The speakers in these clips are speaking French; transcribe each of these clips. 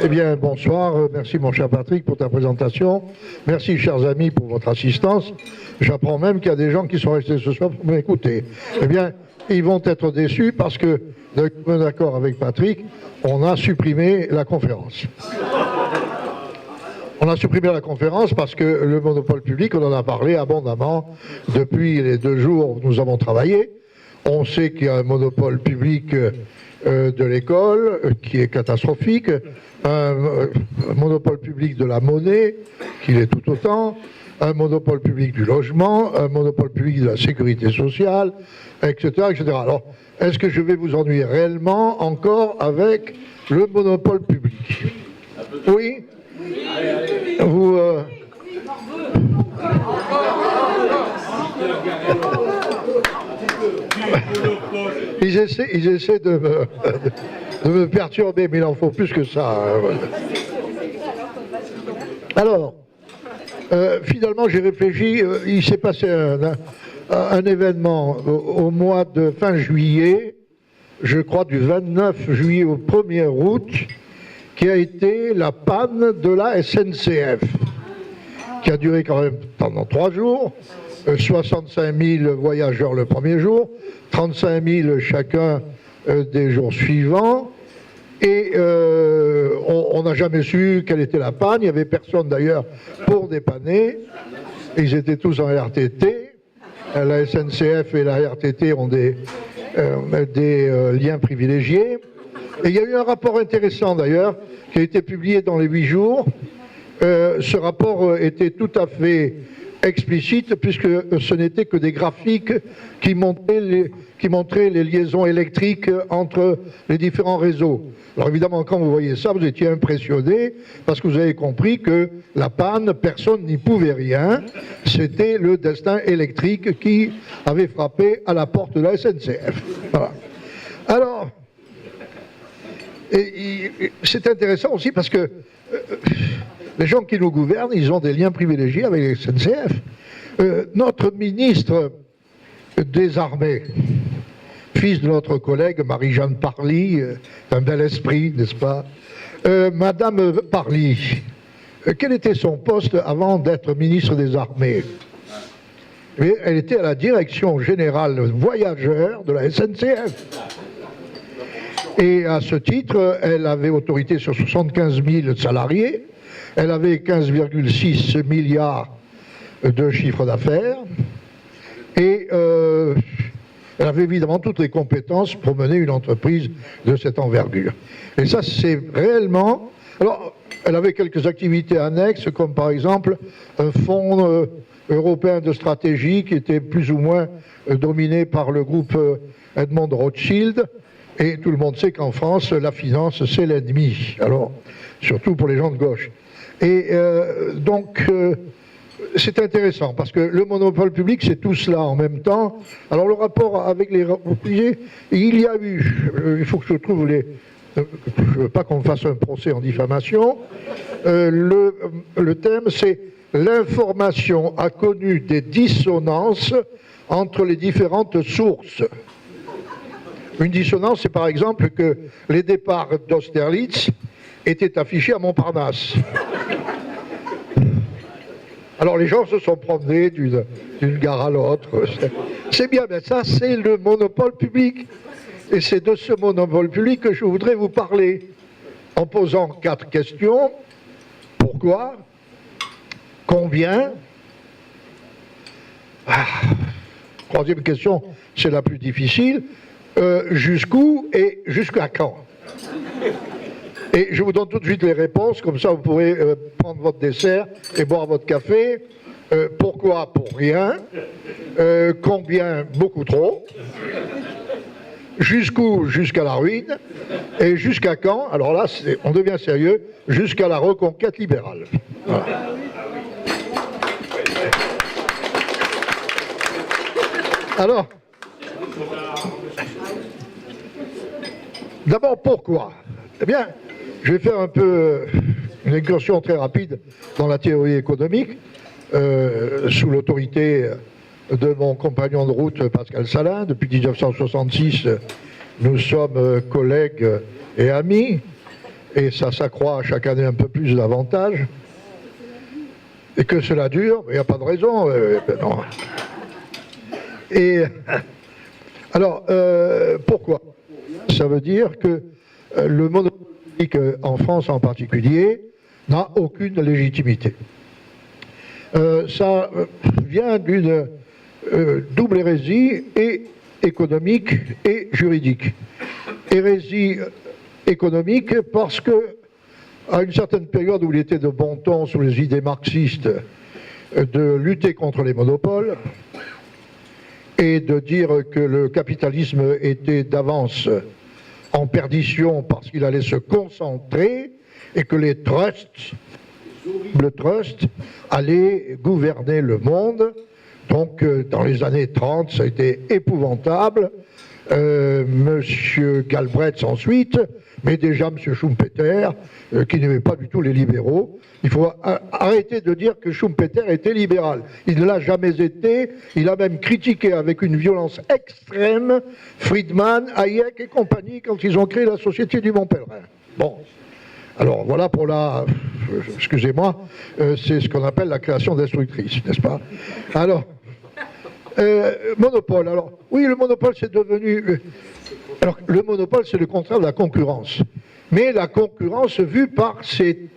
Eh bien, bonsoir. Merci, mon cher Patrick, pour ta présentation. Merci, chers amis, pour votre assistance. J'apprends même qu'il y a des gens qui sont restés ce soir pour m'écouter. Eh bien, ils vont être déçus parce que, d'accord avec Patrick, on a supprimé la conférence. On a supprimé la conférence parce que le monopole public, on en a parlé abondamment depuis les 2 jours où nous avons travaillé. On sait qu'il y a un monopole public de l'école qui est catastrophique, un monopole public de la monnaie qui l'est tout autant, un monopole public du logement, un monopole public de la sécurité sociale, etc., etc. Alors, est-ce que je vais vous ennuyer réellement encore avec le monopole public? Oui? Vous... Ils essaient de me perturber, mais il en faut plus que ça. Alors, finalement, j'ai réfléchi, il s'est passé un événement au mois de fin juillet, je crois du 29 juillet au 1er août, qui a été la panne de la SNCF, qui a duré quand même pendant 3 jours, 65 000 voyageurs le premier jour, 35 000 chacun des jours suivants, et on n'a jamais su quelle était la panne, il n'y avait personne d'ailleurs pour dépanner, ils étaient tous en RTT, la SNCF et la RTT ont des liens privilégiés, et il y a eu un rapport intéressant d'ailleurs, qui a été publié dans les 8 jours. Ce rapport était tout à fait explicite, puisque ce n'était que des graphiques qui montraient les liaisons électriques entre les différents réseaux. Alors évidemment, quand vous voyez ça, vous étiez impressionné, parce que vous avez compris que la panne, personne n'y pouvait rien. C'était le destin électrique qui avait frappé à la porte de la SNCF. Voilà. Alors, c'est intéressant aussi parce que les gens qui nous gouvernent, ils ont des liens privilégiés avec la SNCF. Notre ministre des Armées, fils de notre collègue Marie-Jeanne Parly, un bel esprit, n'est-ce pas? Madame Parly, quel était son poste avant d'être ministre des Armées? Elle était à la direction générale voyageurs de la SNCF. Et à ce titre, elle avait autorité sur 75 000 salariés, elle avait 15,6 milliards de chiffre d'affaires, et elle avait évidemment toutes les compétences pour mener une entreprise de cette envergure. Et ça, c'est réellement... Alors, elle avait quelques activités annexes, comme par exemple un fonds européen de stratégie qui était plus ou moins dominé par le groupe Edmond Rothschild. Et tout le monde sait qu'en France, la finance, c'est l'ennemi. Alors, surtout pour les gens de gauche. Et donc, c'est intéressant, parce que le monopole public, c'est tout cela en même temps. Alors, le rapport avec les privés, il y a eu, il faut que je trouve les... Je ne veux pas qu'on fasse un procès en diffamation. Le thème, c'est l'information a connu des dissonances entre les différentes sources. Une dissonance, c'est par exemple que les départs d'Austerlitz étaient affichés à Montparnasse. Alors les gens se sont promenés d'une gare à l'autre. C'est bien, mais ça c'est le monopole public. Et c'est de ce monopole public que je voudrais vous parler, en posant 4 questions. Pourquoi? Combien? Troisième question, c'est la plus difficile. Jusqu'où et jusqu'à quand? Et je vous donne tout de suite les réponses, comme ça vous pourrez prendre votre dessert et boire votre café. Pourquoi? Pour rien. Combien? Beaucoup trop. Jusqu'où? Jusqu'à la ruine. Et jusqu'à quand? Alors là, on devient sérieux, jusqu'à la reconquête libérale. Voilà. Alors, d'abord, pourquoi? Eh bien, je vais faire un peu une incursion très rapide dans la théorie économique, sous l'autorité de mon compagnon de route Pascal Salin. Depuis 1966, nous sommes collègues et amis. et ça s'accroît chaque année un peu plus davantage, et que cela dure, il n'y a pas de raison. Non. Et alors, pourquoi? Ça veut dire que le monopole public en France en particulier n'a aucune légitimité. Ça vient d'une double hérésie, et économique et juridique. Hérésie économique parce que, à une certaine période où il était de bon ton sous les idées marxistes de lutter contre les monopoles et de dire que le capitalisme était d'avance en perdition parce qu'il allait se concentrer et que les trusts, le trust, allaient gouverner le monde. Donc, dans les années 30, ça a été épouvantable. Monsieur Galbraith ensuite, mais déjà M. Schumpeter, qui n'aimait pas du tout les libéraux. Il faut arrêter de dire que Schumpeter était libéral. Il ne l'a jamais été. Il a même critiqué avec une violence extrême Friedman, Hayek et compagnie quand ils ont créé la Société du Mont Pèlerin. Bon. Alors voilà pour la... Excusez-moi, c'est ce qu'on appelle la création destructrice, n'est-ce pas? Alors... monopole. Alors, oui, le monopole, c'est devenu... alors, le monopole, c'est le contraire de la concurrence. Mais la concurrence vue par ces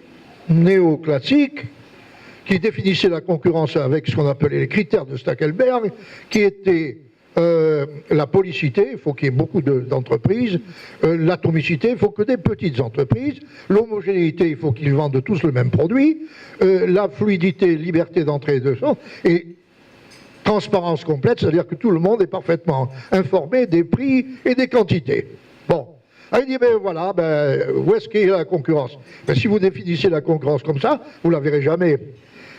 néoclassiques qui définissaient la concurrence avec ce qu'on appelait les critères de Stackelberg, qui étaient la policité, il faut qu'il y ait beaucoup d'entreprises, l'atomicité, il faut que des petites entreprises, l'homogénéité, il faut qu'ils vendent tous le même produit, la fluidité, liberté d'entrée et de sortie, et transparence complète, c'est-à-dire que tout le monde est parfaitement informé des prix et des quantités. Bon. Alors il dit, ben voilà, où est-ce qu'il y a la concurrence? Ben, si vous définissez la concurrence comme ça, vous ne la verrez jamais.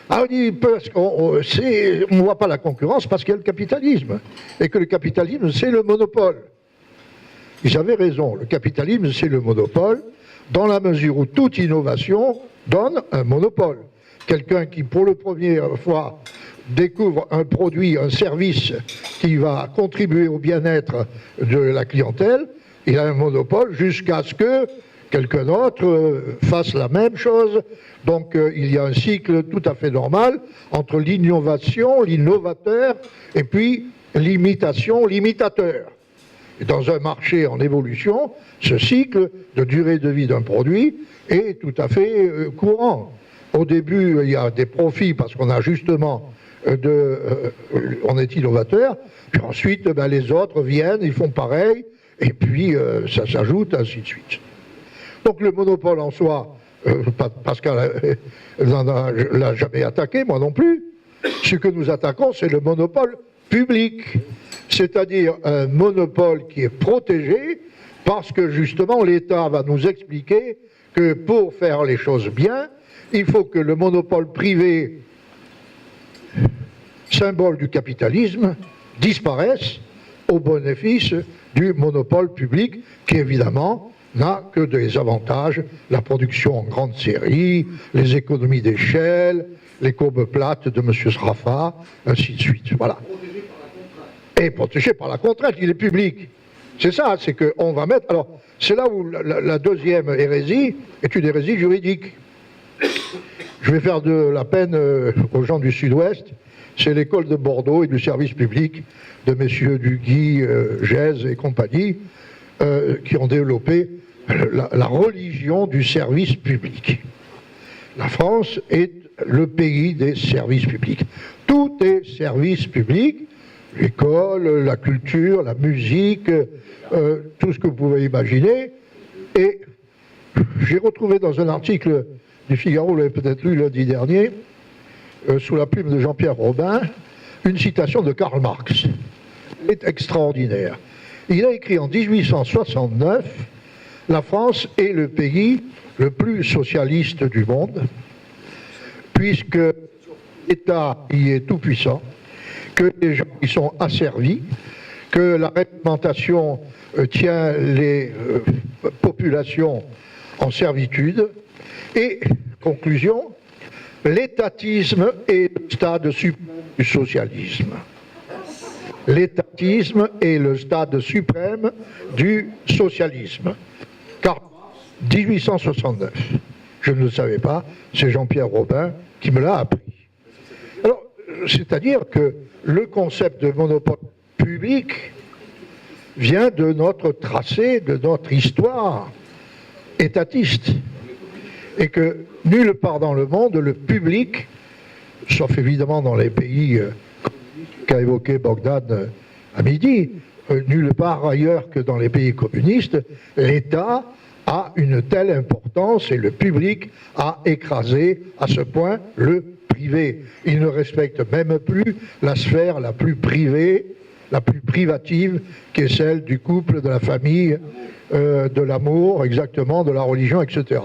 Alors il dit, parce qu'on ne voit pas la concurrence parce qu'il y a le capitalisme. Et que le capitalisme, c'est le monopole. Ils avaient raison, le capitalisme, c'est le monopole, dans la mesure où toute innovation donne un monopole. Quelqu'un qui, pour la première fois, découvre un produit, un service qui va contribuer au bien-être de la clientèle, il a un monopole jusqu'à ce que quelqu'un d'autre fasse la même chose. Donc il y a un cycle tout à fait normal entre l'innovation, l'innovateur, et puis l'imitation, l'imitateur. Et dans un marché en évolution, ce cycle de durée de vie d'un produit est tout à fait courant. Au début, il y a des profits parce qu'on a justement on est innovateur, puis ensuite les autres viennent, ils font pareil, et puis ça s'ajoute, ainsi de suite. Donc le monopole en soi, Pascal ne l'a jamais attaqué, moi non plus. Ce que nous attaquons, c'est le monopole public, c'est-à-dire un monopole qui est protégé, parce que justement l'État va nous expliquer que pour faire les choses bien, il faut que le monopole privé, symbole du capitalisme, disparaisse au bénéfice du monopole public qui évidemment n'a que des avantages, la production en grande série, les économies d'échelle, les courbes plates de M. Sraffa, ainsi de suite. Voilà. Et protégé par la contrainte, il est public. C'est ça, c'est qu'on va mettre... Alors, c'est là où la deuxième hérésie est une hérésie juridique. Je vais faire de la peine aux gens du Sud-Ouest. C'est l'école de Bordeaux et du service public de messieurs Duguy, Gèze et compagnie qui ont développé la religion du service public. La France est le pays des services publics. Tout est service public, l'école, la culture, la musique, tout ce que vous pouvez imaginer. Et j'ai retrouvé dans un article du Figaro, vous l'avez peut-être lu lundi dernier, sous la plume de Jean-Pierre Robin, une citation de Karl Marx. Elle est extraordinaire. Il a écrit en 1869 « La France est le pays le plus socialiste du monde, puisque l'État y est tout puissant, que les gens y sont asservis, que la réglementation tient les populations en servitude, et, conclusion, l'étatisme est le stade suprême du socialisme. L'étatisme est le stade suprême du socialisme. Car 1869. Je ne le savais pas, c'est Jean-Pierre Robin qui me l'a appris. Alors, c'est-à-dire que le concept de monopole public vient de notre tracé, de notre histoire étatiste. Et que nulle part dans le monde, le public, sauf évidemment dans les pays qu'a évoqué Bogdan à midi, nulle part ailleurs que dans les pays communistes, l'État a une telle importance et le public a écrasé à ce point le privé. Il ne respecte même plus la sphère la plus privée, la plus privative, qui est celle du couple, de la famille, de l'amour, exactement, de la religion, etc.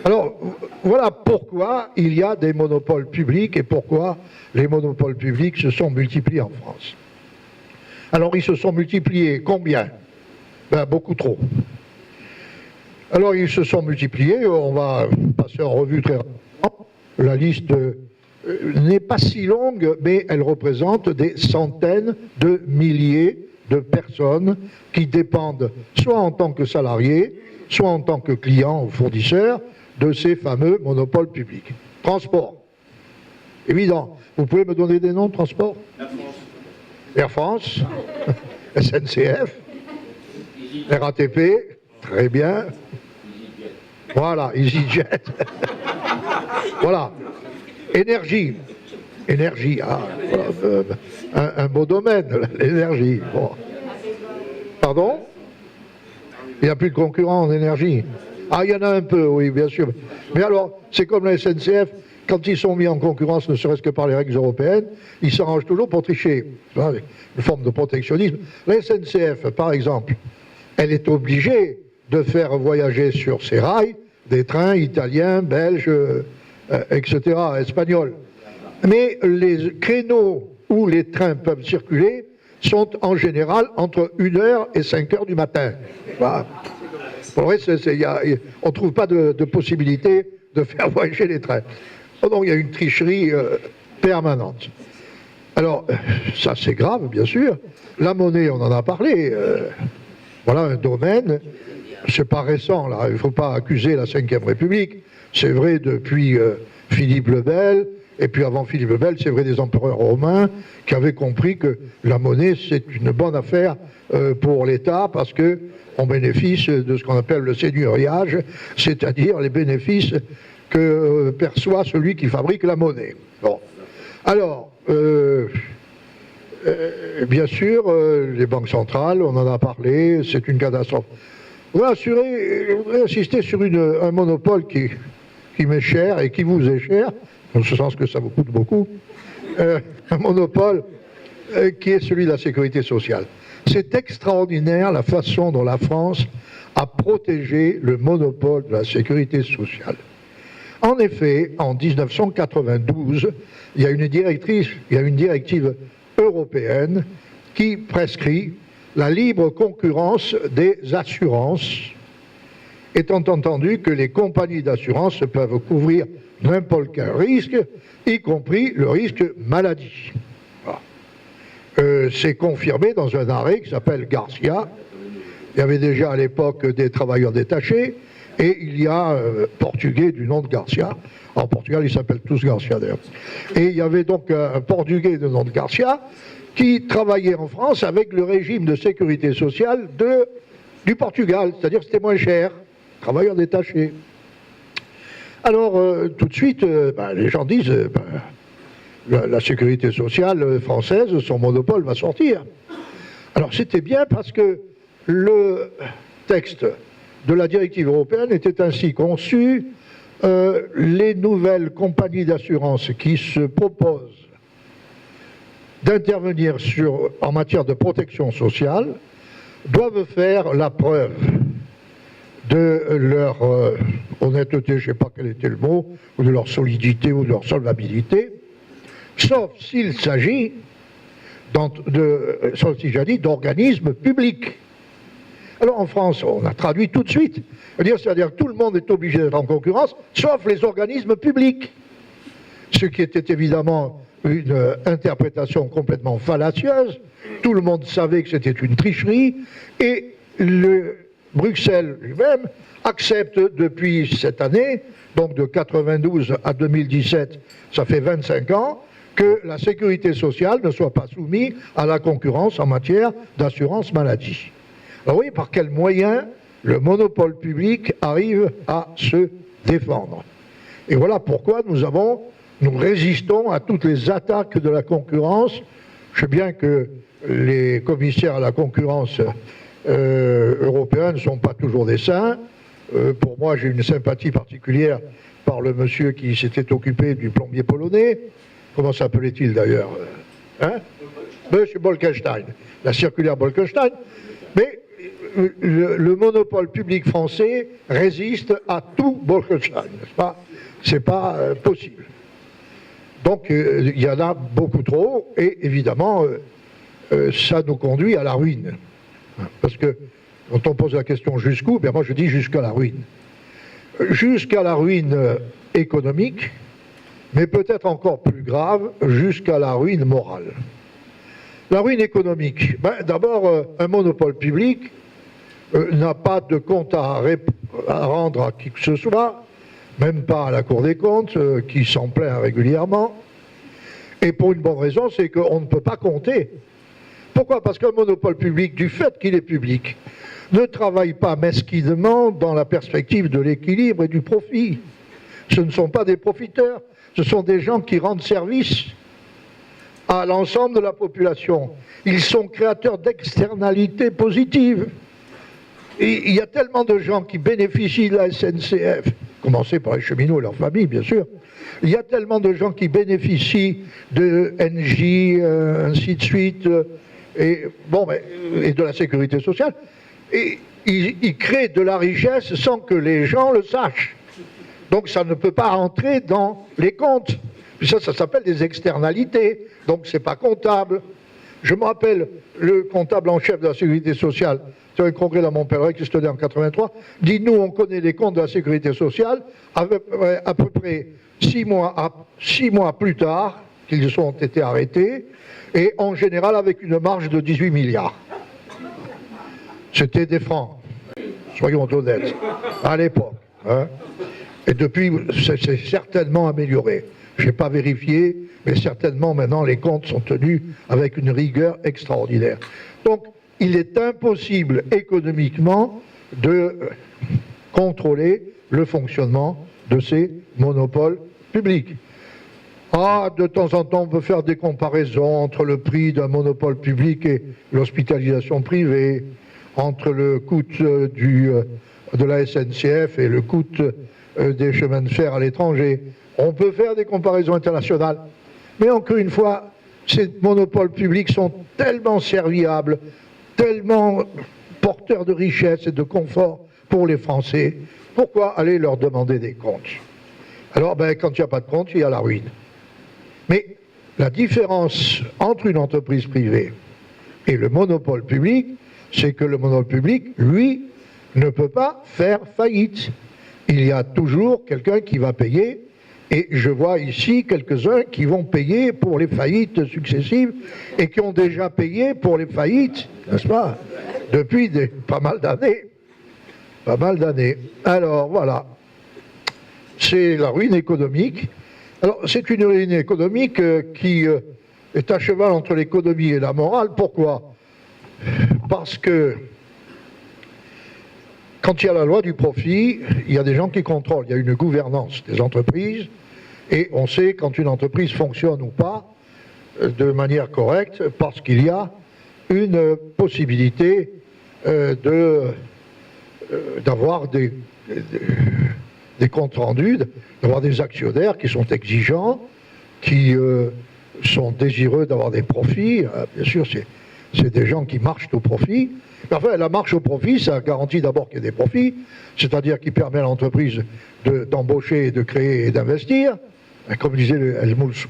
Alors, voilà pourquoi il y a des monopoles publics et pourquoi les monopoles publics se sont multipliés en France. Alors, ils se sont multipliés combien? Ben, beaucoup trop. Alors, ils se sont multipliés, on va passer en revue très rapidement. La liste n'est pas si longue, mais elle représente des centaines de milliers de personnes qui dépendent soit en tant que salariés, soit en tant que clients ou fournisseurs de ces fameux monopoles publics. Transport. Évident. Vous pouvez me donner des noms de transport? Air France, SNCF, RATP, très bien. Voilà, EasyJet. Voilà. Énergie. Énergie, voilà, un beau domaine, l'énergie. Bon. Pardon? Il n'y a plus de concurrents en énergie. Ah, il y en a un peu, oui, bien sûr. Mais alors, c'est comme la SNCF, quand ils sont mis en concurrence, ne serait-ce que par les règles européennes, ils s'arrangent toujours pour tricher. Une forme de protectionnisme. La SNCF, par exemple, elle est obligée de faire voyager sur ses rails des trains italiens, belges, etc., espagnols. Mais les créneaux où les trains peuvent circuler sont en général entre 1h et 5h du matin. Voilà. Pour vrai, on ne trouve pas de possibilité de faire voyager les trains. Donc il y a une tricherie permanente. Alors, ça c'est grave, bien sûr. La monnaie, on en a parlé. Voilà un domaine, c'est pas récent, là. Il ne faut pas accuser la Ve République. C'est vrai depuis Philippe le Bel, et puis avant Philippe le Bel, c'est vrai des empereurs romains qui avaient compris que la monnaie, c'est une bonne affaire pour l'État parce qu'on bénéficie de ce qu'on appelle le seigneuriage, c'est-à-dire les bénéfices que perçoit celui qui fabrique la monnaie. Bon. Alors, bien sûr, les banques centrales, on en a parlé, c'est une catastrophe. Je voudrais insister sur un monopole qui m'est cher et qui vous est cher, dans ce sens que ça vous coûte beaucoup, un monopole qui est celui de la sécurité sociale. C'est extraordinaire la façon dont la France a protégé le monopole de la sécurité sociale. En effet, en 1992, il y a une directive européenne qui prescrit la libre concurrence des assurances, étant entendu que les compagnies d'assurance peuvent couvrir n'importe quel risque, y compris le risque maladie. C'est confirmé dans un arrêt qui s'appelle Garcia. Il y avait déjà à l'époque des travailleurs détachés, et il y a un Portugais du nom de Garcia. En Portugal, ils s'appellent tous Garcia d'ailleurs. Et il y avait donc un Portugais du nom de Garcia qui travaillait en France avec le régime de sécurité sociale du Portugal. C'est-à-dire que c'était moins cher. Travailleurs détachés. Alors, tout de suite, les gens disent, la sécurité sociale française, son monopole va sortir. Alors, c'était bien parce que le texte de la directive européenne était ainsi conçu. Les nouvelles compagnies d'assurance qui se proposent d'intervenir en matière de protection sociale doivent faire la preuve de leur honnêteté, je ne sais pas quel était le mot, ou de leur solidité ou de leur solvabilité, sauf s'il s'agit d'organismes publics. Alors en France, on a traduit tout de suite. C'est-à-dire que tout le monde est obligé d'être en concurrence, sauf les organismes publics. Ce qui était évidemment une interprétation complètement fallacieuse. Tout le monde savait que c'était une tricherie. Et Bruxelles lui-même accepte depuis cette année, donc de 92 à 2017, ça fait 25 ans, que la sécurité sociale ne soit pas soumise à la concurrence en matière d'assurance maladie. Alors oui, par quels moyens le monopole public arrive à se défendre? Et voilà pourquoi nous résistons à toutes les attaques de la concurrence. Je sais bien que les commissaires à la concurrence européens ne sont pas toujours des saints. Pour moi, j'ai une sympathie particulière par le monsieur qui s'était occupé du plombier polonais. Comment s'appelait-il d'ailleurs, hein? Monsieur Bolkestein, la circulaire Bolkestein. Mais le monopole public français résiste à tout Bolkestein, n'est-ce pas? C'est pas possible. Donc il y en a beaucoup trop, et évidemment, ça nous conduit à la ruine. Parce que quand on pose la question jusqu'où, ben moi je dis jusqu'à la ruine. Jusqu'à la ruine économique, mais peut-être encore plus grave, jusqu'à la ruine morale. La ruine économique, ben, d'abord, un monopole public n'a pas de compte à rendre à qui que ce soit, même pas à la Cour des comptes, qui s'en plaint régulièrement. Et pour une bonne raison, c'est qu'on ne peut pas compter. Pourquoi? Parce qu'un monopole public, du fait qu'il est public, ne travaille pas mesquinement dans la perspective de l'équilibre et du profit. Ce ne sont pas des profiteurs, ce sont des gens qui rendent service à l'ensemble de la population. Ils sont créateurs d'externalités positives. Et il y a tellement de gens qui bénéficient de la SNCF, commencer par les cheminots et leurs familles, bien sûr. Il y a tellement de gens qui bénéficient de NJ, ainsi de suite, et de la sécurité sociale. Et ils créent de la richesse sans que les gens le sachent. Donc ça ne peut pas rentrer dans les comptes. Ça s'appelle des externalités, donc c'est pas comptable. Je me rappelle, le comptable en chef de la sécurité sociale, sur un congrès dans Montpellier qui se tenait en 83, dit: nous on connaît les comptes de la sécurité sociale à peu près 6 mois plus tard qu'ils ont été arrêtés, et en général avec une marge de 18 milliards. C'était des francs, soyons honnêtes, à l'époque. Hein. Et depuis, c'est certainement amélioré. Je n'ai pas vérifié, mais certainement maintenant les comptes sont tenus avec une rigueur extraordinaire. Donc, il est impossible économiquement de contrôler le fonctionnement de ces monopoles publics. Ah, de temps en temps, on peut faire des comparaisons entre le prix d'un monopole public et l'hospitalisation privée, entre le coût de la SNCF et le coût des chemins de fer à l'étranger. On peut faire des comparaisons internationales, mais encore une fois, ces monopoles publics sont tellement serviables, tellement porteurs de richesse et de confort pour les Français. Pourquoi aller leur demander des comptes? Alors, quand il n'y a pas de compte, il y a la ruine. Mais la différence entre une entreprise privée et le monopole public, c'est que le monopole public, lui, ne peut pas faire faillite. Il y a toujours quelqu'un qui va payer, et je vois ici quelques-uns qui vont payer pour les faillites successives et qui ont déjà payé pour les faillites, n'est-ce pas, depuis pas mal d'années. Pas mal d'années. Alors voilà, c'est la ruine économique. Alors c'est une ruine économique qui est à cheval entre l'économie et la morale. Pourquoi? Parce que quand il y a la loi du profit, il y a des gens qui contrôlent, il y a une gouvernance des entreprises, et on sait quand une entreprise fonctionne ou pas de manière correcte, parce qu'il y a une possibilité d'avoir des comptes rendus, d'avoir des actionnaires qui sont exigeants, qui sont désireux d'avoir des profits. Bien sûr, c'est des gens qui marchent au profit. Mais enfin, la marche au profit, ça garantit d'abord qu'il y ait des profits, c'est-à-dire qui permet à l'entreprise d'embaucher, de créer et d'investir. Comme disait Helmut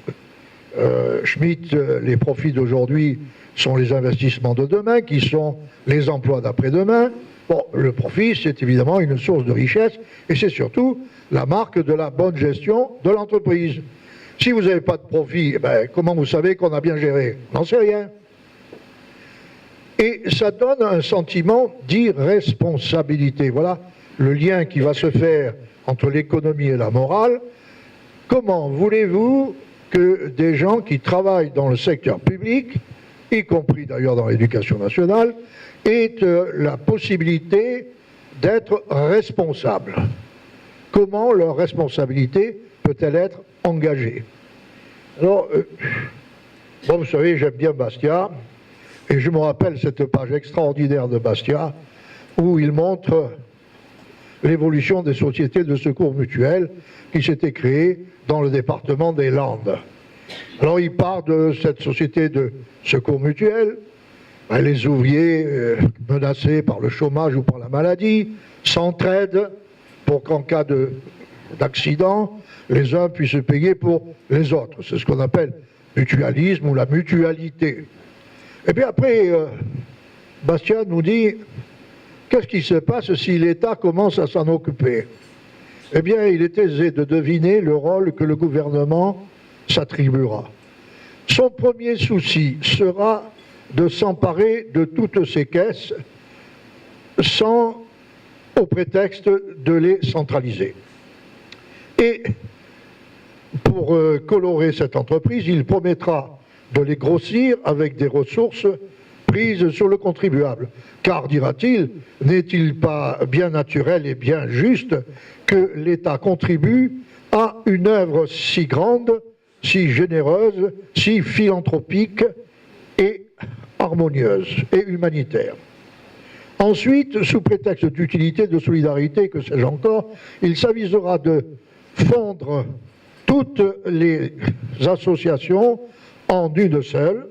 Schmidt, les profits d'aujourd'hui sont les investissements de demain, qui sont les emplois d'après-demain. Bon, le profit, c'est évidemment une source de richesse, et c'est surtout la marque de la bonne gestion de l'entreprise. Si vous n'avez pas de profit, comment vous savez qu'on a bien géré? On n'en sait rien. Et ça donne un sentiment d'irresponsabilité. Voilà le lien qui va se faire entre l'économie et la morale. Comment voulez-vous que des gens qui travaillent dans le secteur public, y compris d'ailleurs dans l'éducation nationale, aient la possibilité d'être responsables? Comment leur responsabilité peut-elle être engagée? Alors, bon, vous savez, j'aime bien Bastiat, et je me rappelle cette page extraordinaire de Bastiat, où il montre l'évolution des sociétés de secours mutuel qui s'étaient créées dans le département des Landes. Alors il part de cette société de secours mutuel, les ouvriers menacés par le chômage ou par la maladie s'entraident pour qu'en cas d'accident, les uns puissent payer pour les autres. C'est ce qu'on appelle mutualisme ou la mutualité. Et puis après, Bastiat nous dit, qu'est-ce qui se passe si l'État commence à s'en occuper? Eh bien, il est aisé de deviner le rôle que le gouvernement s'attribuera. Son premier souci sera de s'emparer de toutes ces caisses au prétexte de les centraliser. Et pour colorer cette entreprise, il promettra de les grossir avec des ressources prises sur le contribuable. Car, dira-t-il, n'est-il pas bien naturel et bien juste que l'État contribue à une œuvre si grande, si généreuse, si philanthropique et harmonieuse et humanitaire? Ensuite, sous prétexte d'utilité, de solidarité, que sais-je encore, il s'avisera de fondre toutes les associations en une seule,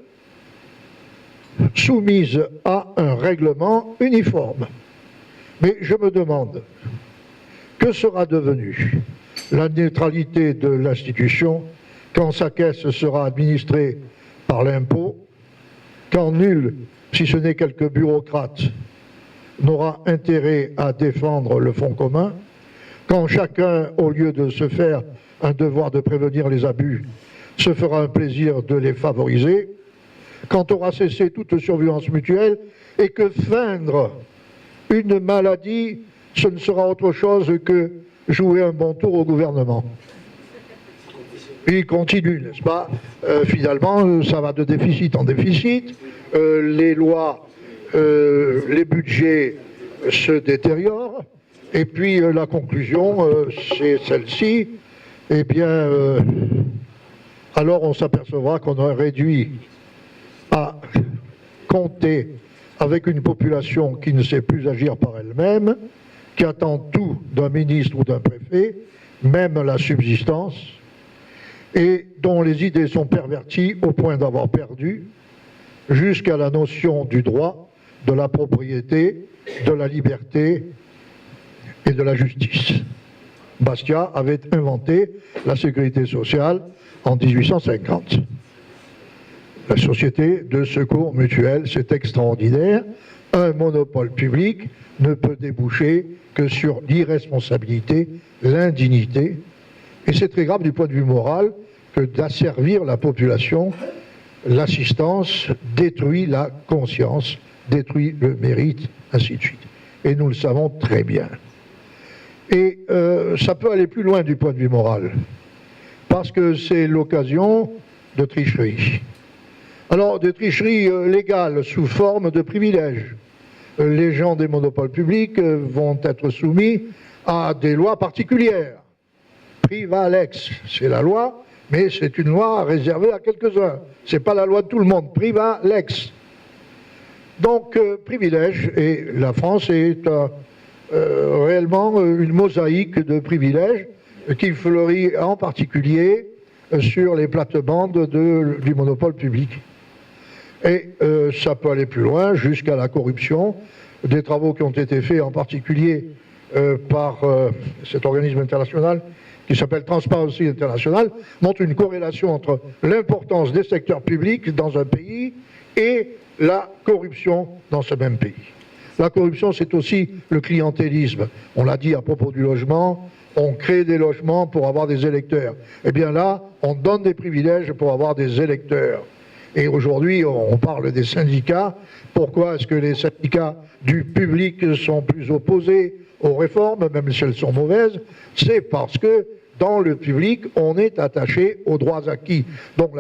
soumise à un règlement uniforme. Mais je me demande, que sera devenue la neutralité de l'institution quand sa caisse sera administrée par l'impôt, quand nul, si ce n'est quelques bureaucrates, n'aura intérêt à défendre le fonds commun, quand chacun, au lieu de se faire un devoir de prévenir les abus, se fera un plaisir de les favoriser, quand aura cessé toute surveillance mutuelle et que feindre une maladie, ce ne sera autre chose que jouer un bon tour au gouvernement. Il continue, n'est-ce pas? Finalement, ça va de déficit en déficit, les lois, les budgets se détériorent, et puis la conclusion, c'est celle-ci, eh bien, alors on s'apercevra qu'on a réduit à compter avec une population qui ne sait plus agir par elle-même, qui attend tout d'un ministre ou d'un préfet, même la subsistance, et dont les idées sont perverties au point d'avoir perdu jusqu'à la notion du droit, de la propriété, de la liberté et de la justice. Bastiat avait inventé la sécurité sociale en 1850. La société de secours mutuel, c'est extraordinaire. Un monopole public ne peut déboucher que sur l'irresponsabilité, l'indignité. Et c'est très grave du point de vue moral que d'asservir la population. L'assistance détruit la conscience, détruit le mérite, ainsi de suite. Et nous le savons très bien. Et ça peut aller plus loin du point de vue moral, parce que c'est l'occasion de tricheries. Alors, des tricheries légales sous forme de privilèges. Les gens des monopoles publics vont être soumis à des lois particulières. Privalex, c'est la loi, mais c'est une loi réservée à quelques-uns. Ce n'est pas la loi de tout le monde. Privalex. Donc, privilège, et la France est réellement une mosaïque de privilèges qui fleurit en particulier sur les plates-bandes du monopole public. Et ça peut aller plus loin, jusqu'à la corruption. Des travaux qui ont été faits en particulier par cet organisme international qui s'appelle Transparency International montrent une corrélation entre l'importance des secteurs publics dans un pays et la corruption dans ce même pays. La corruption, c'est aussi le clientélisme. On l'a dit à propos du logement, on crée des logements pour avoir des électeurs. Eh bien là, on donne des privilèges pour avoir des électeurs. Et aujourd'hui, on parle des syndicats. Pourquoi est-ce que les syndicats du public sont plus opposés aux réformes, même si elles sont mauvaises? C'est parce que dans le public, on est attaché aux droits acquis. Donc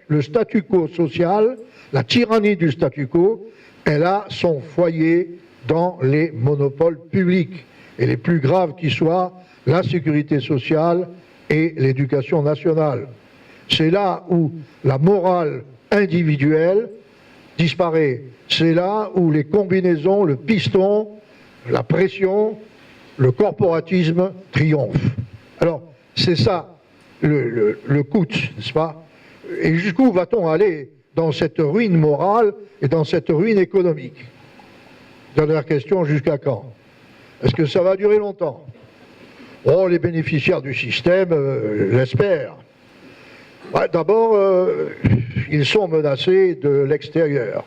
le statu quo social, la tyrannie du statu quo, elle a son foyer dans les monopoles publics. Et les plus graves qui soient, la sécurité sociale et l'éducation nationale. C'est là où la morale individuelle disparaît. C'est là où les combinaisons, le piston, la pression, le corporatisme triomphent. Alors, c'est ça le coût, n'est-ce pas? Et jusqu'où va-t-on aller dans cette ruine morale et dans cette ruine économique? Dernière question, jusqu'à quand? Est-ce que ça va durer longtemps? Oh, les bénéficiaires du système l'espèrent. Ouais, d'abord, ils sont menacés de l'extérieur.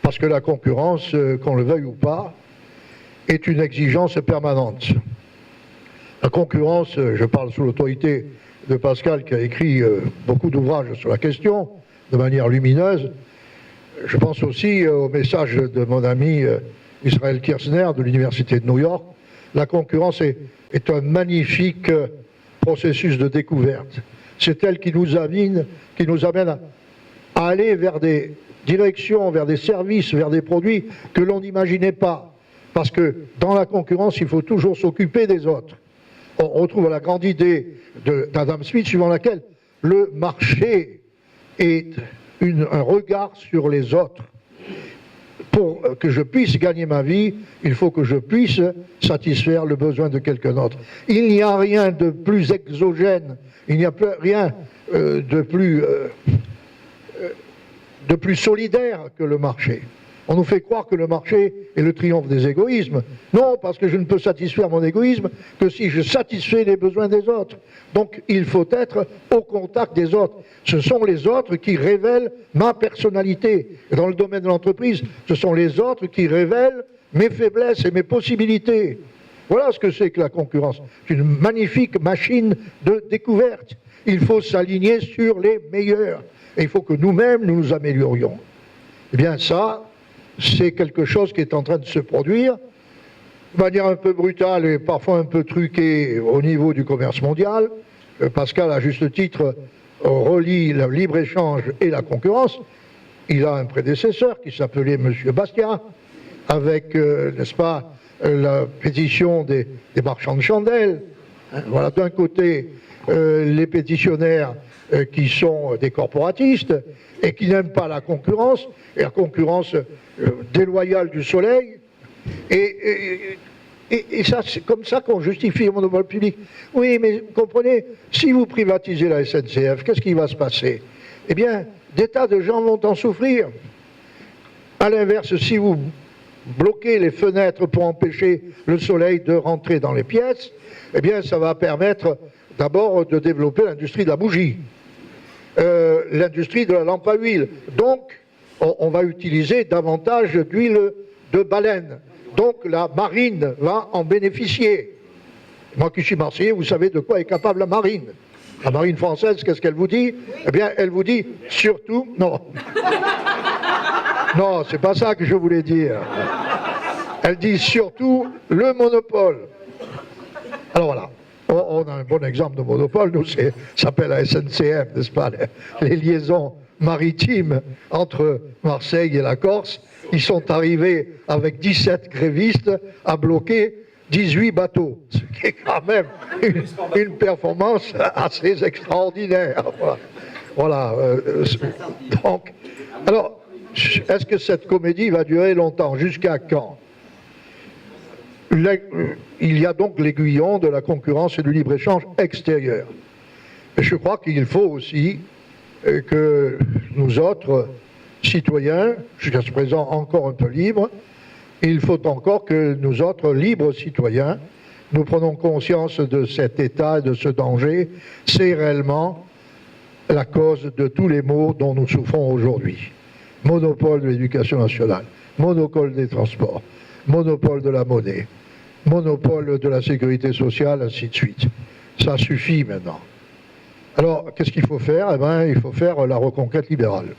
Parce que la concurrence, qu'on le veuille ou pas, est une exigence permanente. La concurrence, je parle sous l'autorité de Pascal qui a écrit beaucoup d'ouvrages sur la question, de manière lumineuse. Je pense aussi au message de mon ami Israël Kirzner de l'Université de New York. La concurrence est un magnifique processus de découverte. C'est elle qui nous amène à aller vers des directions, vers des services, vers des produits que l'on n'imaginait pas. Parce que dans la concurrence, il faut toujours s'occuper des autres. On retrouve la grande idée d'Adam Smith suivant laquelle le marché est un regard sur les autres. Pour que je puisse gagner ma vie, il faut que je puisse satisfaire le besoin de quelqu'un d'autre. Il n'y a rien de plus exogène, il n'y a rien de plus solidaire que le marché. On nous fait croire que le marché est le triomphe des égoïsmes. Non, parce que je ne peux satisfaire mon égoïsme que si je satisfais les besoins des autres. Donc il faut être au contact des autres. Ce sont les autres qui révèlent ma personnalité. Et dans le domaine de l'entreprise, ce sont les autres qui révèlent mes faiblesses et mes possibilités. Voilà ce que c'est que la concurrence. C'est une magnifique machine de découverte. Il faut s'aligner sur les meilleurs. Et il faut que nous-mêmes, nous nous améliorions. Eh bien ça, c'est quelque chose qui est en train de se produire de manière un peu brutale et parfois un peu truquée au niveau du commerce mondial. Pascal, à juste titre, relie le libre-échange et la concurrence. Il a un prédécesseur qui s'appelait M. Bastiat, avec, n'est-ce pas, la pétition des marchands de chandelles. Voilà, d'un côté, les pétitionnaires qui sont des corporatistes et qui n'aiment pas la concurrence, et la concurrence déloyale du soleil, et ça, c'est comme ça qu'on justifie le monopole public. Oui, mais vous comprenez, si vous privatisez la SNCF, qu'est-ce qui va se passer? Eh bien, des tas de gens vont en souffrir. À l'inverse, si vous bloquez les fenêtres pour empêcher le soleil de rentrer dans les pièces, eh bien, ça va permettre d'abord de développer l'industrie de la bougie, l'industrie de la lampe à huile. Donc, on va utiliser davantage d'huile de baleine. Donc, la marine va en bénéficier. Moi qui suis marseillais, vous savez de quoi est capable la marine. La marine française, qu'est-ce qu'elle vous dit? Eh bien, elle vous dit surtout... Non. Non, c'est pas ça que je voulais dire. Elle dit surtout le monopole. Alors voilà. On a un bon exemple de monopole, nous, ça s'appelle la SNCF, n'est-ce pas, les liaisons maritimes entre Marseille et la Corse. Ils sont arrivés avec 17 grévistes à bloquer 18 bateaux, ce qui est quand même une performance assez extraordinaire. Voilà. Donc, alors, est-ce que cette comédie va durer longtemps? Jusqu'à quand? Il y a donc l'aiguillon de la concurrence et du libre-échange extérieur. Et je crois qu'il faut aussi que nous autres citoyens, jusqu'à ce présent encore un peu libres, il faut encore que nous autres libres citoyens, nous prenons conscience de cet état et de ce danger. C'est réellement la cause de tous les maux dont nous souffrons aujourd'hui. Monopole de l'éducation nationale, monopole des transports, monopole de la monnaie, monopole de la sécurité sociale, ainsi de suite. Ça suffit maintenant. Alors, qu'est-ce qu'il faut faire? Eh bien, il faut faire la reconquête libérale.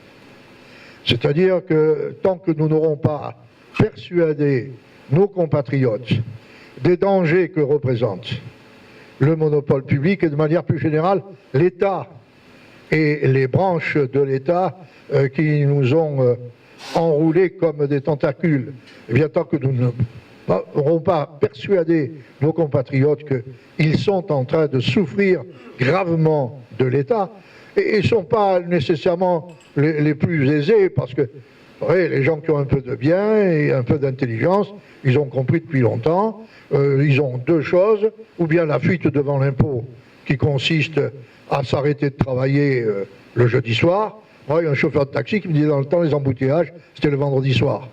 C'est-à-dire que tant que nous n'aurons pas persuadé nos compatriotes des dangers que représente le monopole public et de manière plus générale l'État et les branches de l'État qui nous ont enroulés comme des tentacules, eh bien tant que nous n'aurons pas persuadé nos compatriotes qu'ils sont en train de souffrir gravement de l'État, et ils ne sont pas nécessairement les plus aisés, parce que ouais, les gens qui ont un peu de bien et un peu d'intelligence, ils ont compris depuis longtemps, ils ont deux choses, ou bien la fuite devant l'impôt, qui consiste à s'arrêter de travailler le jeudi soir. Moi, il y a un chauffeur de taxi qui me disait dans le temps, les embouteillages, c'était le vendredi soir.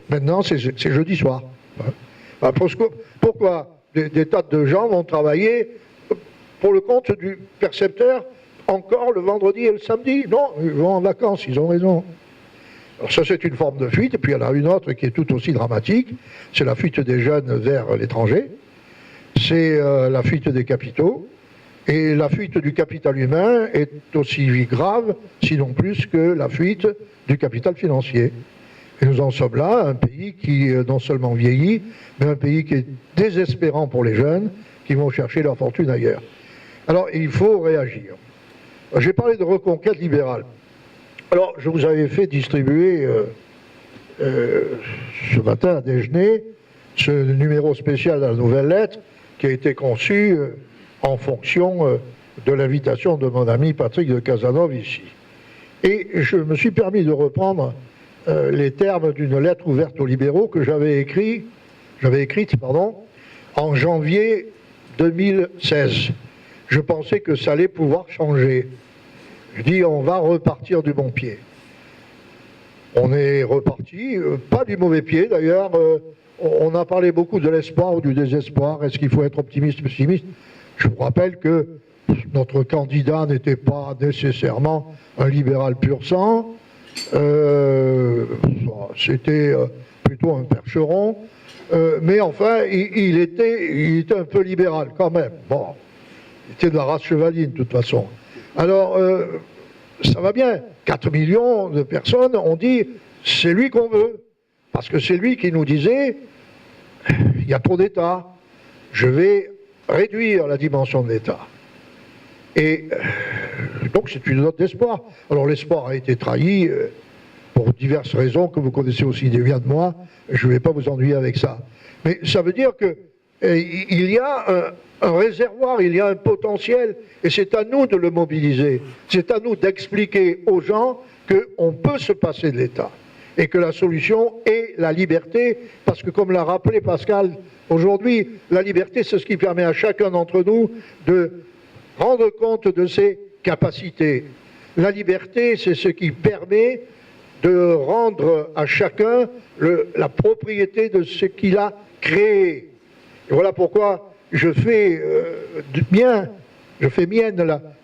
Maintenant, c'est jeudi soir. Pourquoi des tas de gens vont travailler pour le compte du percepteur encore le vendredi et le samedi? Non, ils vont en vacances, ils ont raison. Alors ça, c'est une forme de fuite, et puis il y en a une autre qui est tout aussi dramatique, c'est la fuite des jeunes vers l'étranger, c'est la fuite des capitaux, et la fuite du capital humain est aussi grave, sinon plus, que la fuite du capital financier. Et nous en sommes là, un pays qui non seulement vieillit, mais un pays qui est désespérant pour les jeunes, qui vont chercher leur fortune ailleurs. Alors, il faut réagir. J'ai parlé de reconquête libérale. Alors, je vous avais fait distribuer ce matin à déjeuner ce numéro spécial de la Nouvelle Lettre qui a été conçu en fonction de l'invitation de mon ami Patrick de Cazenove ici. Et je me suis permis de reprendre les termes d'une lettre ouverte aux libéraux que j'avais écrite en janvier 2016. Je pensais que ça allait pouvoir changer. Je dis, on va repartir du bon pied. On est reparti, pas du mauvais pied d'ailleurs. On a parlé beaucoup de l'espoir ou du désespoir. Est-ce qu'il faut être optimiste ou pessimiste? Je vous rappelle que notre candidat n'était pas nécessairement un libéral pur sang. C'était plutôt un percheron. Mais enfin, il était un peu libéral quand même. Bon, il était de la race chevaline de toute façon. Alors, ça va bien. 4 millions de personnes ont dit, c'est lui qu'on veut. Parce que c'est lui qui nous disait, il y a trop d'État, je vais réduire la dimension de l'État. Et donc c'est une note d'espoir. Alors l'espoir a été trahi pour diverses raisons que vous connaissez aussi bien de moi. Je ne vais pas vous ennuyer avec ça. Mais ça veut dire que il y a un réservoir, il y a un potentiel, et c'est à nous de le mobiliser. C'est à nous d'expliquer aux gens qu'on peut se passer de l'État, et que la solution est la liberté, parce que comme l'a rappelé Pascal, aujourd'hui, la liberté, c'est ce qui permet à chacun d'entre nous de rendre compte de ses capacités. La liberté, c'est ce qui permet de rendre à chacun la propriété de ce qu'il a créé. Et voilà pourquoi je fais mienne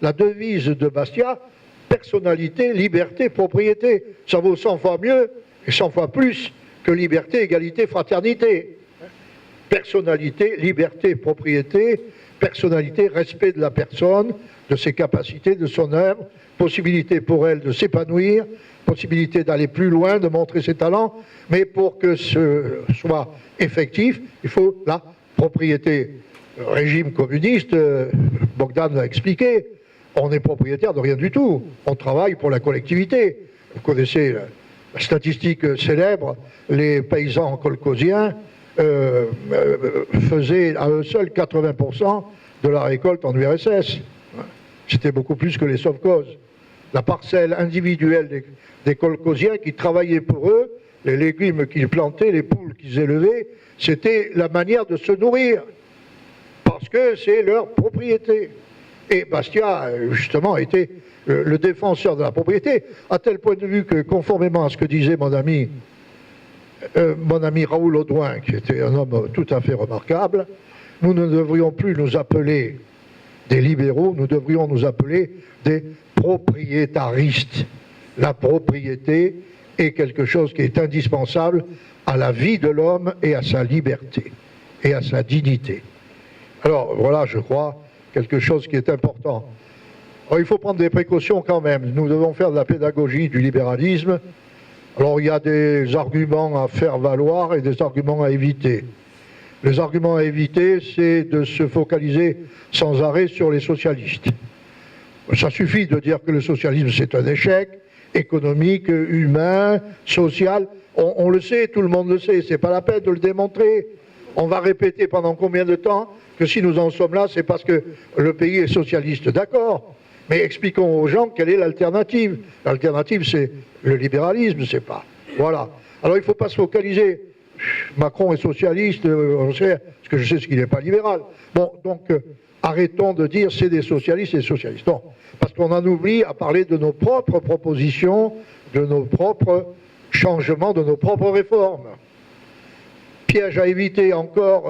la devise de Bastia, personnalité, liberté, propriété. Ça vaut 100 fois mieux et 100 fois plus que liberté, égalité, fraternité. Personnalité, liberté, propriété, personnalité, respect de la personne, de ses capacités, de son œuvre, possibilité pour elle de s'épanouir, possibilité d'aller plus loin, de montrer ses talents, mais pour que ce soit effectif, il faut la propriété. Le régime communiste, Bogdan l'a expliqué, on est propriétaire de rien du tout, on travaille pour la collectivité. Vous connaissez la statistique célèbre, les paysans kolkhosiens faisaient à eux seuls 80% de la récolte en URSS. C'était beaucoup plus que les sovkhozes. La parcelle individuelle des kolkhosiens qui travaillaient pour eux, les légumes qu'ils plantaient, les poules qu'ils élevaient, c'était la manière de se nourrir, parce que c'est leur propriété. Et Bastia, justement, était le défenseur de la propriété, à tel point de vue que, conformément à ce que disait mon ami Raoul Audouin, qui était un homme tout à fait remarquable, nous ne devrions plus nous appeler des libéraux, nous devrions nous appeler des propriétaristes. La propriété est quelque chose qui est indispensable à la vie de l'homme et à sa liberté et à sa dignité. Alors voilà, je crois, quelque chose qui est important. Alors, il faut prendre des précautions quand même. Nous devons faire de la pédagogie du libéralisme, Alors il y a des arguments à faire valoir et des arguments à éviter. Les arguments à éviter, c'est de se focaliser sans arrêt sur les socialistes. Ça suffit de dire que le socialisme c'est un échec économique, humain, social. On le sait, tout le monde le sait, c'est pas la peine de le démontrer. On va répéter pendant combien de temps que si nous en sommes là, c'est parce que le pays est socialiste. D'accord, mais expliquons aux gens quelle est l'alternative. L'alternative, c'est le libéralisme, c'est pas. Voilà. Alors il ne faut pas se focaliser. Macron est socialiste, on sait, parce que je sais qu'il n'est pas libéral. Bon, donc arrêtons de dire c'est des socialistes et des socialistes. Non, parce qu'on en oublie à parler de nos propres propositions, de nos propres changements, de nos propres réformes. Piège à éviter encore,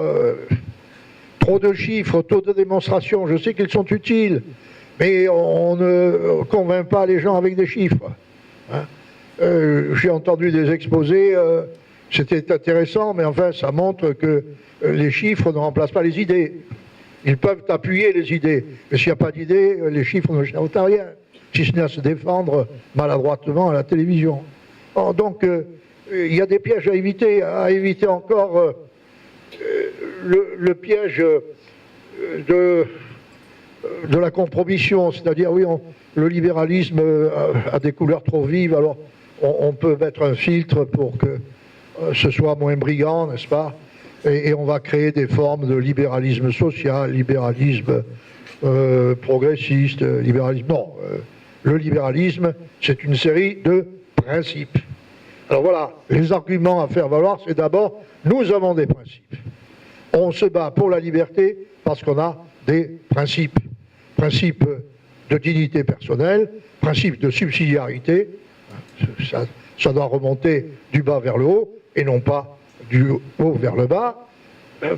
trop de chiffres, taux de démonstration, je sais qu'ils sont utiles, mais on ne convainc pas les gens avec des chiffres. Hein. J'ai entendu des exposés, c'était intéressant, mais enfin ça montre que les chiffres ne remplacent pas les idées. Ils peuvent appuyer les idées, mais s'il n'y a pas d'idées, les chiffres ne servent à rien, si ce n'est à se défendre maladroitement à la télévision. Or, donc, il y a des pièges à éviter encore le piège de la compromission, c'est-à-dire, oui, le libéralisme a des couleurs trop vives, alors on peut mettre un filtre pour que ce soit moins brillant, n'est-ce pas ? Et on va créer des formes de libéralisme social, libéralisme progressiste, libéralisme... Non, le libéralisme, c'est une série de principes. Alors voilà, les arguments à faire valoir, c'est d'abord, nous avons des principes. On se bat pour la liberté parce qu'on a des principes. Principes de dignité personnelle, principes de subsidiarité, ça doit remonter du bas vers le haut, et non pas du haut vers le bas.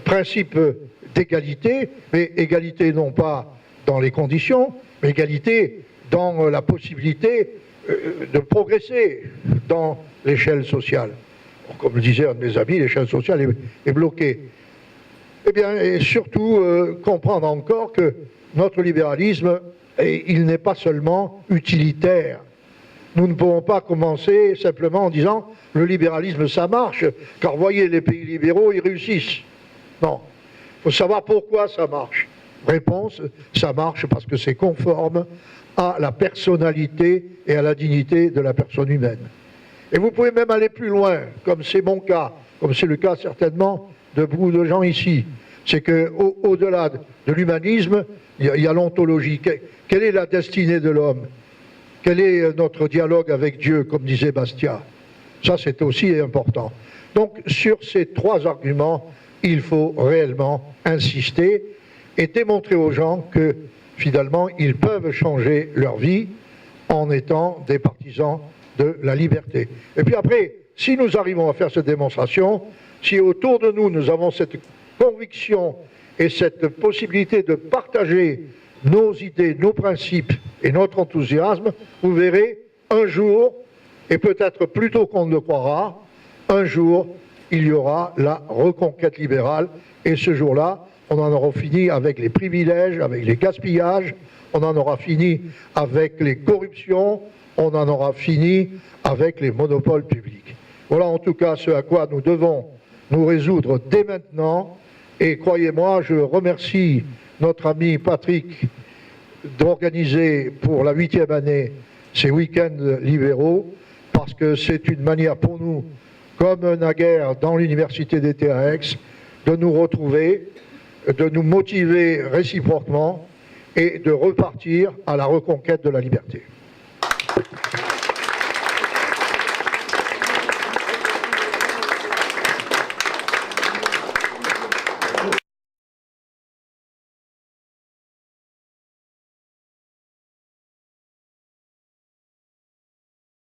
Principe d'égalité, mais égalité non pas dans les conditions, mais égalité dans la possibilité de progresser dans l'échelle sociale. Comme le disait un de mes amis, l'échelle sociale est bloquée. Eh bien, et surtout, comprendre encore que notre libéralisme, il n'est pas seulement utilitaire. Nous ne pouvons pas commencer simplement en disant « le libéralisme, ça marche », car voyez, les pays libéraux, ils réussissent. Non, il faut savoir pourquoi ça marche. Réponse, ça marche parce que c'est conforme à la personnalité et à la dignité de la personne humaine. Et vous pouvez même aller plus loin, comme c'est mon cas, comme c'est le cas certainement de beaucoup de gens ici. C'est qu'au-delà de l'humanisme, il y a l'ontologie. Quelle est la destinée de l'homme? Quel est notre dialogue avec Dieu, comme disait Bastiat? Ça, c'est aussi important. Donc, sur ces trois arguments, il faut réellement insister et démontrer aux gens que, finalement, ils peuvent changer leur vie en étant des partisans de la liberté. Et puis après, si nous arrivons à faire cette démonstration, si autour de nous, nous avons cette conviction et cette possibilité de partager nos idées, nos principes et notre enthousiasme, vous verrez, un jour, et peut-être plus tôt qu'on ne le croira, un jour, il y aura la reconquête libérale, et ce jour-là, on en aura fini avec les privilèges, avec les gaspillages, on en aura fini avec les corruptions, on en aura fini avec les monopoles publics. Voilà en tout cas ce à quoi nous devons nous résoudre dès maintenant, et croyez-moi, je remercie notre ami Patrick d'organiser pour la 8e année ces week-ends libéraux, parce que c'est une manière pour nous, comme naguère dans l'université d'été à Aix, de nous retrouver, de nous motiver réciproquement et de repartir à la reconquête de la liberté.